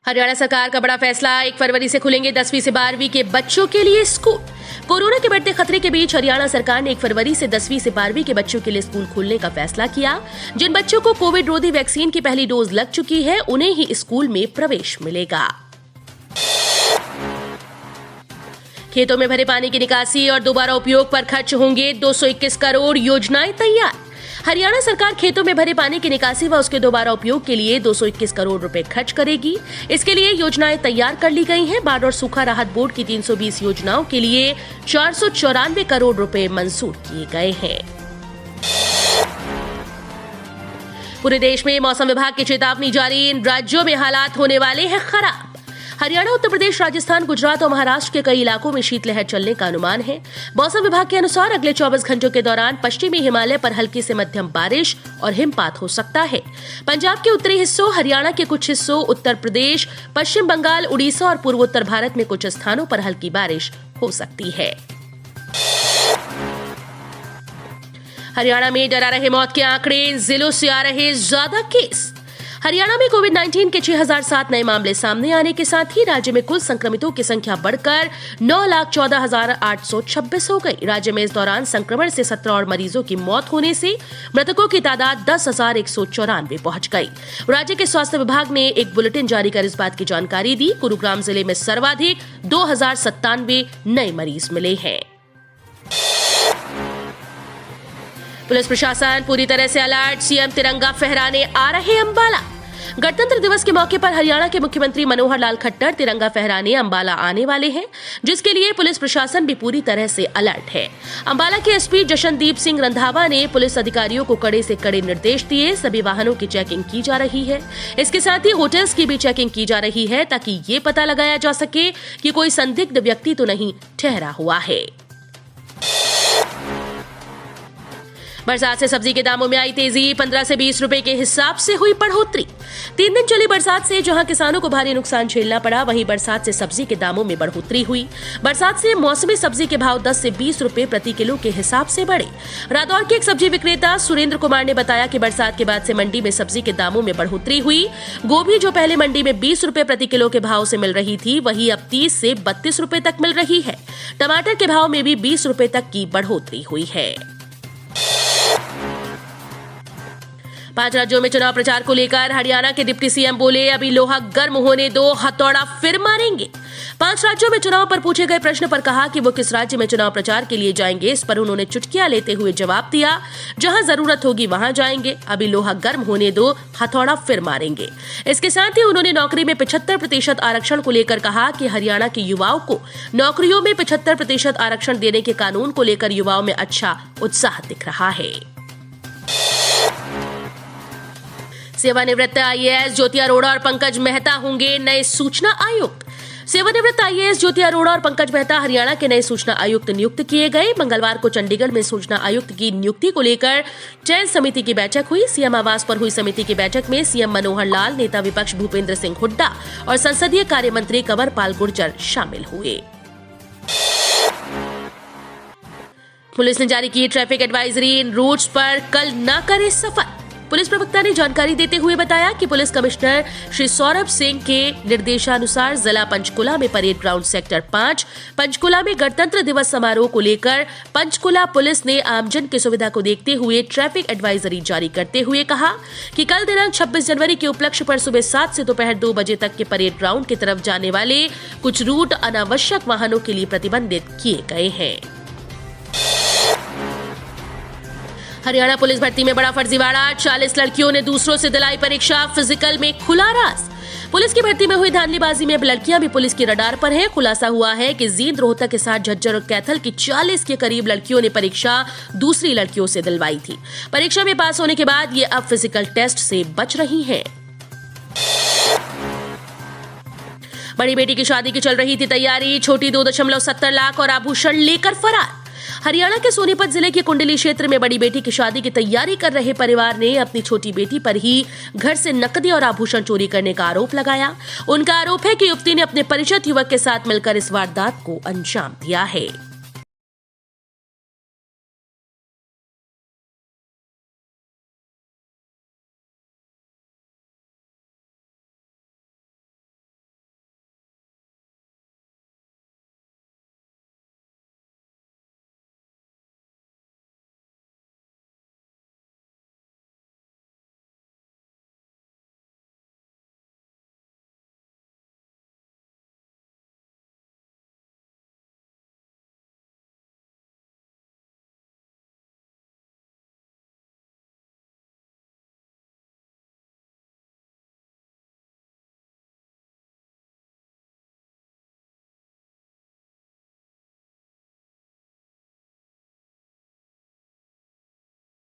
हरियाणा सरकार का बड़ा फैसला, 1 फरवरी से खुलेंगे 10वीं से 12वीं के बच्चों के लिए स्कूल। कोरोना के बढ़ते खतरे के बीच हरियाणा सरकार ने 1 फरवरी से 10वीं से 12वीं के बच्चों के लिए स्कूल खोलने का फैसला किया। जिन बच्चों को कोविड रोधी वैक्सीन की पहली डोज लग चुकी है, उन्हें ही स्कूल में प्रवेश मिलेगा। खेतों में भरे पानी की निकासी और दोबारा उपयोग पर खर्च होंगे 221 करोड़, योजनाएं तैयार। हरियाणा सरकार खेतों में भरे पानी की निकासी व उसके दोबारा उपयोग के लिए 221 करोड़ रुपए खर्च करेगी। इसके लिए योजनाएं तैयार कर ली गई हैं। बाढ़ और सूखा राहत बोर्ड की 320 योजनाओं के लिए 494 करोड़ रुपए मंजूर किए गए हैं। पूरे देश में मौसम विभाग की चेतावनी जारी, इन राज्यों में हालात होने वाले हैं खराब। हरियाणा, उत्तर प्रदेश, राजस्थान, गुजरात और महाराष्ट्र के कई इलाकों में शीतलहर चलने का अनुमान है। मौसम विभाग के अनुसार अगले 24 घंटों के दौरान पश्चिमी हिमालय पर हल्की से मध्यम बारिश और हिमपात हो सकता है। पंजाब के उत्तरी हिस्सों, हरियाणा के कुछ हिस्सों, उत्तर प्रदेश, पश्चिम बंगाल, उड़ीसा और पूर्वोत्तर भारत में कुछ स्थानों पर हल्की बारिश हो सकती है। हरियाणा में डरा रहे मौत के आंकड़े, इन जिलों से आ रहे ज्यादा केस। हरियाणा में कोविड-19 के 6007 नए मामले सामने आने के साथ ही राज्य में कुल संक्रमितों की संख्या बढ़कर 9,14,826 हो गई। राज्य में इस दौरान संक्रमण से 17 और मरीजों की मौत होने से मृतकों की तादाद 10,194 पहुंच गई। राज्य के स्वास्थ्य विभाग ने एक बुलेटिन जारी कर इस बात की जानकारी दी। गुरुग्राम जिले में सर्वाधिक 2,097 नए मरीज मिले हैं। पुलिस प्रशासन पूरी तरह से अलर्ट, सीएम तिरंगा फहराने आ रहे अंबाला। गणतंत्र दिवस के मौके पर हरियाणा के मुख्यमंत्री मनोहर लाल खट्टर तिरंगा फहराने अंबाला आने वाले हैं, जिसके लिए पुलिस प्रशासन भी पूरी तरह से अलर्ट है। अंबाला के एसपी जशनदीप सिंह रंधावा ने पुलिस अधिकारियों को कड़े से कड़े निर्देश दिए। सभी वाहनों की चेकिंग की जा रही है। इसके साथ ही होटल्स की भी चेकिंग की जा रही है, ताकि ये पता लगाया जा सके कि कोई संदिग्ध व्यक्ति तो नहीं ठहरा हुआ है। बरसात से सब्जी के दामों में आई तेजी, 15 से 20 रुपए के हिसाब से हुई बढ़ोतरी। 3 दिन चली बरसात से जहां किसानों को भारी नुकसान झेलना पड़ा, वहीं बरसात से सब्जी के दामों में बढ़ोतरी हुई। बरसात से मौसमी सब्जी के भाव 10 से 20 रुपए प्रति किलो के हिसाब से बढ़े। रादौर के एक सब्जी विक्रेता सुरेंद्र कुमार ने बताया कि बरसात के बाद से मंडी में सब्जी के दामों में बढ़ोतरी हुई। गोभी जो पहले मंडी में 20 रुपए प्रति किलो के भाव से मिल रही थी, वही अब 30 से 32 रुपए तक मिल रही है। टमाटर के भाव में भी 20 रुपए तक की बढ़ोतरी हुई है। 5 राज्यों में चुनाव प्रचार को लेकर हरियाणा के डिप्टी सीएम बोले, अभी लोहा गर्म होने दो, हथौड़ा फिर मारेंगे। 5 राज्यों में चुनाव पर पूछे गए प्रश्न पर कहा कि वो किस राज्य में चुनाव प्रचार के लिए जाएंगे। इस पर उन्होंने चुटकियां लेते हुए जवाब दिया, जहां जरूरत होगी वहां जाएंगे, अभी लोहा गर्म होने दो, हथौड़ा फिर मारेंगे। इसके साथ ही उन्होंने नौकरी में 75% आरक्षण को लेकर कहा कि हरियाणा के युवाओं को नौकरियों में 75% आरक्षण देने के कानून को लेकर युवाओं में अच्छा उत्साह दिख रहा है। सेवानिवृत्त आईएएस ज्योति अरोड़ा और पंकज मेहता होंगे नए सूचना आयुक्त। सेवानिवृत्त आईएएस ज्योति अरोड़ा और पंकज मेहता हरियाणा के नए सूचना आयुक्त नियुक्त किए गए। मंगलवार को चंडीगढ़ में सूचना आयुक्त की नियुक्ति को लेकर चयन समिति की बैठक हुई। सीएम आवास पर हुई समिति की बैठक में सीएम मनोहर लाल, नेता विपक्ष भूपेंद्र सिंह हुड्डा और संसदीय कार्य मंत्री कंवर पाल गुर्जर शामिल हुए। पुलिस ने जारी की ट्रैफिक एडवाइजरी, इन रूट्स पर कल न करें सफर। पुलिस प्रवक्ता ने जानकारी देते हुए बताया कि पुलिस कमिश्नर श्री सौरभ सिंह के निर्देशानुसार जिला पंचकुला में परेड ग्राउंड सेक्टर 5 पंचकुला में गणतंत्र दिवस समारोह को लेकर पंचकुला पुलिस ने आमजन की सुविधा को देखते हुए ट्रैफिक एडवाइजरी जारी करते हुए कहा कि कल दिनांक 26 जनवरी के उपलक्ष्य पर सुबह 7 से दोपहर 2 बजे तक के परेड ग्राउंड की तरफ जाने वाले कुछ रूट अनावश्यक वाहनों के लिए प्रतिबंधित किए गए हैं। हरियाणा पुलिस भर्ती में बड़ा फर्जीवाड़ा, 40 लड़कियों ने दूसरों से दिलाई परीक्षा, फिजिकल में खुला राज। पुलिस की भर्ती में हुई धांधलीबाजी में अब लड़कियां भी पुलिस की रडार पर हैं। खुलासा हुआ है कि जींद, रोहतक के साथ झज्जर और कैथल की 40 के करीब लड़कियों ने परीक्षा दूसरी लड़कियों से दिलवाई थी। परीक्षा में पास होने के बाद ये अब फिजिकल टेस्ट से बच रही हैं। बड़ी बेटी की शादी की चल रही थी तैयारी, छोटी 2.70 लाख और आभूषण लेकर फरार। हरियाणा के सोनीपत जिले के कुंडली क्षेत्र में बड़ी बेटी की शादी की तैयारी कर रहे परिवार ने अपनी छोटी बेटी पर ही घर से नकदी और आभूषण चोरी करने का आरोप लगाया। उनका आरोप है कि युवती ने अपने परिचित युवक के साथ मिलकर इस वारदात को अंजाम दिया है।